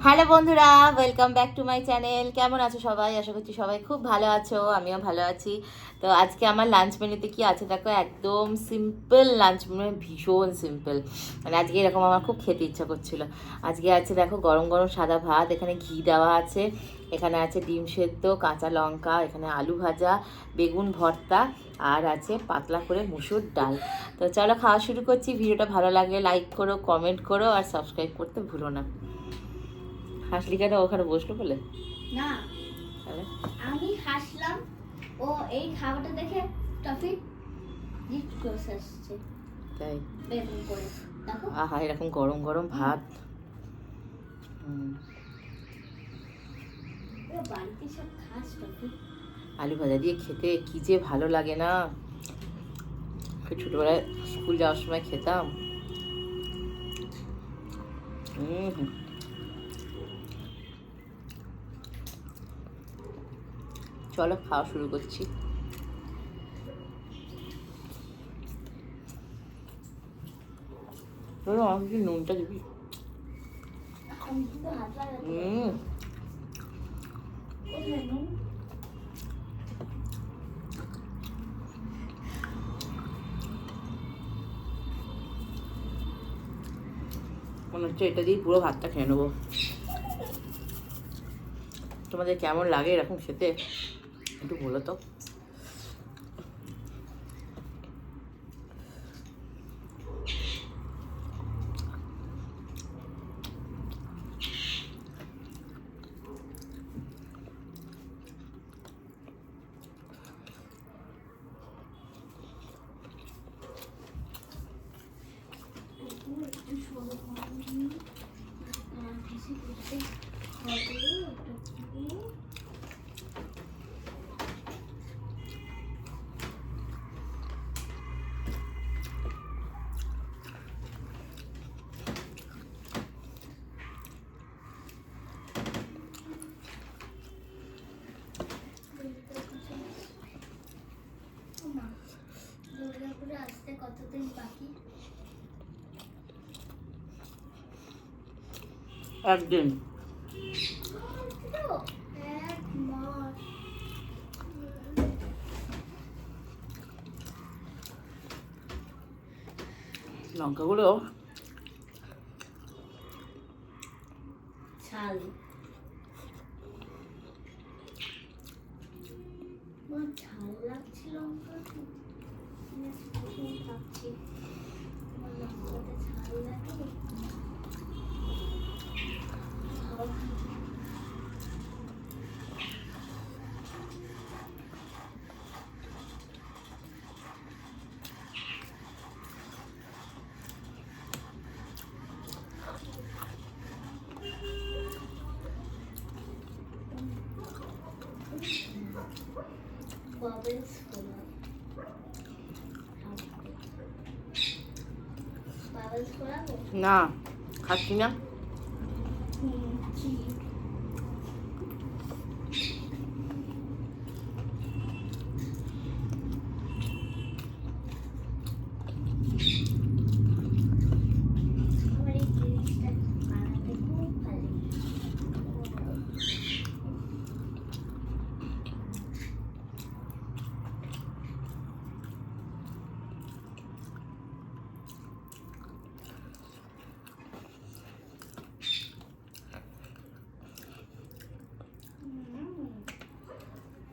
Hello বন্ধুরা, welcome back to my channel. কেমন আছো সবাই? আশা করছি সবাই খুব ভালো আছো, আমিও ভালো আছি। তো আজকে আমার লাঞ্চ মেনুতে কি আছে দেখো, একদম সিম্পল লাঞ্চ মেনু, ভীষণ সিম্পল। মানে আজকে এরকম আমার খুব খেতে ইচ্ছা করছিল। আজকে আছে দেখো গরম গরম সাদা ভাত, এখানে ঘি দেওয়া আছে, এখানে আছে ডিম সেদ্ধ, কাঁচা লঙ্কা, এখানে আলু ভাজা, বেগুন ভর্তা, আর আছে পাতলা করে মুসুর ডাল। তো চলো খাওয়া শুরু করছি। ভিডিওটা ভালো লাগলে লাইক করো, কমেন্ট করো, আর সাবস্ক্রাইব করতে ভুলো না। হাসলি কেন? ওখানে বসলো বলে? না, তাহলে আমি হাসলাম ও এই খাবারটা দেখে টফি গিফট করে আসছে তাই? বেগুন করে দেখো। আহা, এরকম গরম গরম ভাত। বাড়িতে সব খাস টফি। আলু ভাজা দিয়ে খেতে কি যে ভালো লাগে না। ছোটবেলায় স্কুল যাওয়ার সময় খেতাম। চলো খাওয়া শুরু করছি। আমার কি নুনটা দিবি? আমি কিন্তু হাত লাগাতে কোথায় নুন? মনে হচ্ছে এটা দিয়ে পুরো ভাতটা খেয়ে নেবো। তোমাদের কেমন লাগে এরকম খেতে একটু বলো তো। একটু সরু করে ভেসে করতে হবে ওটা। দুর্গাপুরে আসতে কতদিন বাকি? একদিন। এক মাস। লঙ্কাগুলো ঝাল ঝাল লাগছিল লঙ্কাটা। আমি ভাবছি আমার লঙ্কাটা ঝাল লাগে। বাবলস ফোলা বাবলস ফোলাবো না, খাচ্ছি না। কি আমার এই জিনিসটা বানাতে খুব ভালো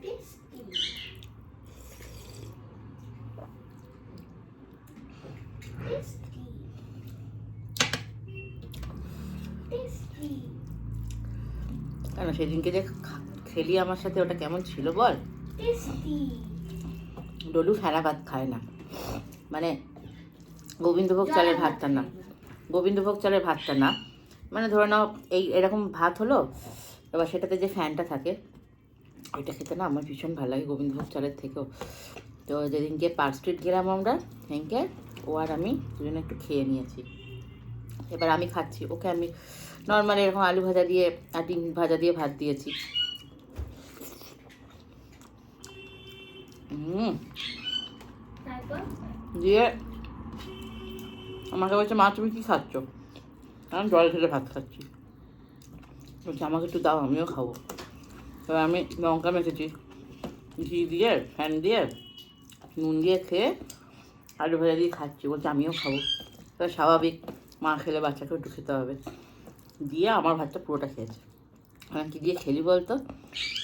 টেস্টি টেস্টি টেস্টি। কেন সেদিনকে যে খেলি আমার সাথে, ওটা কেমন ছিল বল? টেস্টি ডলু ফেরা ভাত খায় না, মানে গোবিন্দভোগ চালের ভাতটা না, গোবিন্দভোগ চালের ভাতটা না, মানে ধরে নাও এই এরকম ভাত হলো, এবার সেটাতে যে ফ্যানটা থাকে ওইটা খেতে না আমার ভীষণ ভালো লাগে গোবিন্দভোগ চালের থেকেও। তো যেদিনকে পার্ক স্ট্রিট গেলাম আমরা, সেদিনকে ও আর আমি দুজনে একটু খেয়ে নিয়েছি। এবার আমি খাচ্ছি, ওকে আমি নর্মালি এরকম আলু ভাজা দিয়ে আর ডিম ভাজা দিয়ে ভাত দিয়েছি। তারপর দিয়ে আমাকে বলছে, মা তুমি কী খাচ্ছ? আমি জল ঢেলে ভাত খাচ্ছি। বলছে আমাকে একটু দাও, আমিও খাবো। এবার আমি লঙ্কা মেখেছি, ঘি দিয়ে ফ্যান দিয়ে নুন দিয়ে খেয়ে আলু ভাজা দিয়ে খাচ্ছি। বলছে আমিও খাবো। এবার স্বাভাবিক, মা খেলে বাচ্চাকেও একটু খেতে হবে। দিয়ে আমার ভাতটা পুরোটা খেয়েছে। আমি কী দিয়ে খেলি বলতো?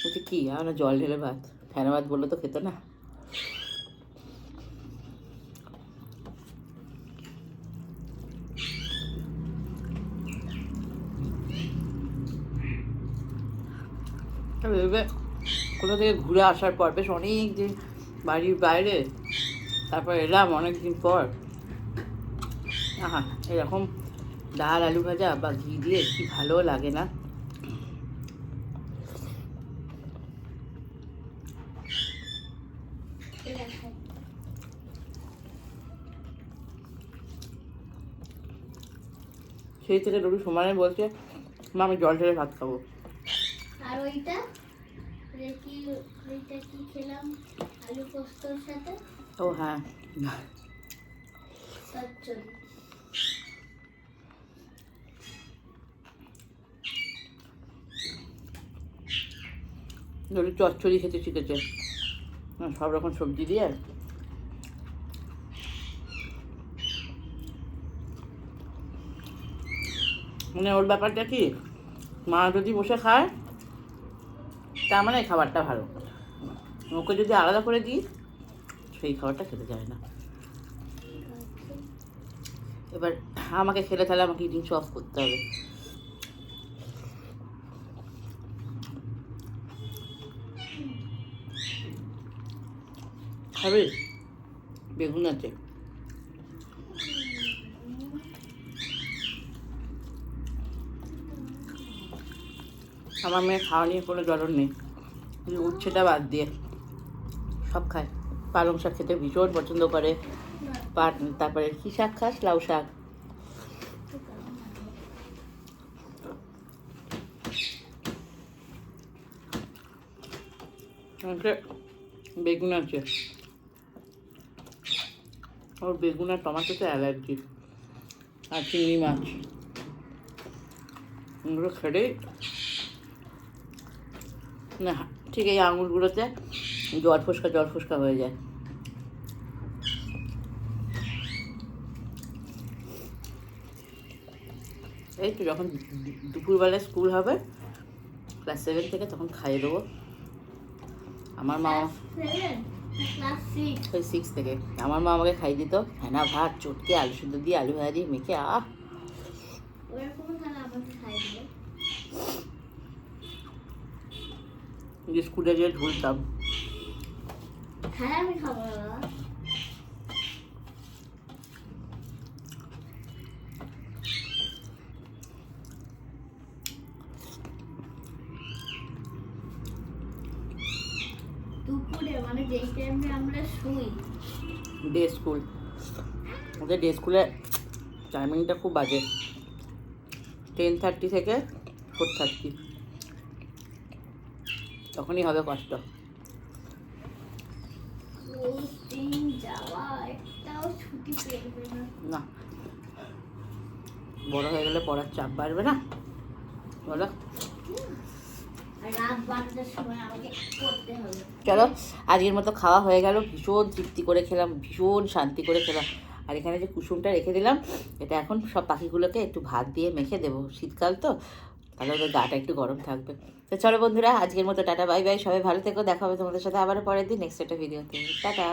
বলছে কী, আমরা জল ঢেলে ভাত, ফ্যানে ভাত বললে তো খেতে না। ভেবে কোথা থেকে ঘুরে আসার পর, বেশ অনেক দিন বাড়ির বাইরে, তারপর এলাম অনেক দিন পর। আহা, এরকম ডাল আলু ভাজা বা ঘি দিয়ে কি ভালো লাগে না? সেই থেকে রবি সমানে বলছে মা আমি জল ঢেলে ভাত খাবো। আর ওইটা কি খেলাম আলু পোস্তর সাথে? ও হ্যাঁ, চচ্চড়ি। রবি চচ্চড়ি খেতে শিখেছে, সব রকম সবজি দিয়ে। মানে ওর ব্যাপারটা কি, মা যদি বসে খায় তার মানে এই খাবারটা ভালো, ওকে যদি আলাদা করে দিই সেই খাবারটা খেতে চায় না। এবার আমাকে খেলে তাহলে আমাকে ইটিং শো অফ করতে হবে। খাবে? বেগুন আছে। আমার মেয়ে খাওয়া নিয়ে কোনো জ্বলন নেই, উচ্ছেটা বাদ দিয়ে সব খায়। পালং শাক খেতে ভীষণ পছন্দ করে। তারপরে কী শাক খাস? লাউ শাক। বেগুন আছে, ওর বেগুন আর টমাটোতে অ্যালার্জি, আর চিংড়ি মাছ, এগুলো খেলেই না ঠিক এই আঙুলগুলোতে জল ফোসকা হয়ে যায়। এই তো যখন দুপুরবেলায় স্কুল হবে ক্লাস 7 থেকে, তখন খাইয়ে দেবো। আমার মা ওই 6 থেকে আমার মা আমাকে খাইয়ে দিত ফেনা ভাত চটকে আলু সিদ্ধ দিয়ে আলু ভাজা দিয়ে মেখে। স্কুলে যেয়ে ঝুলতাম। আমি খাবো না। দুপুরে মানে যেই টাইমে আমরা শুই। ডে স্কুল, ওদের ডে স্কুলে টাইমিংটা খুব বাজে, 10:30 থেকে 4:30, তখনই হবে কষ্ট। না, বড় হয়ে গেলে পড়ার চাপ বাড়বে না বলো? চলো, আজকের মতো খাওয়া হয়ে গেল। ভীষণ তৃপ্তি করে খেলাম, ভীষণ শান্তি করে খেলাম। আর এখানে যে কুসুমটা রেখে দিলাম, এটা এখন সব পাখিগুলোকে একটু ভাত দিয়ে মেখে দেবো, শীতকাল তো, তাহলে ওদের গাটা একটু গরম থাকবে। তো চলো বন্ধুরা, আজকের মতো টাটা বাই বাই, সবাই ভালো থেকো। দেখা হবে তোমাদের সাথে আবারও পরের দিন নেক্সট একটা ভিডিওতে। টাটা।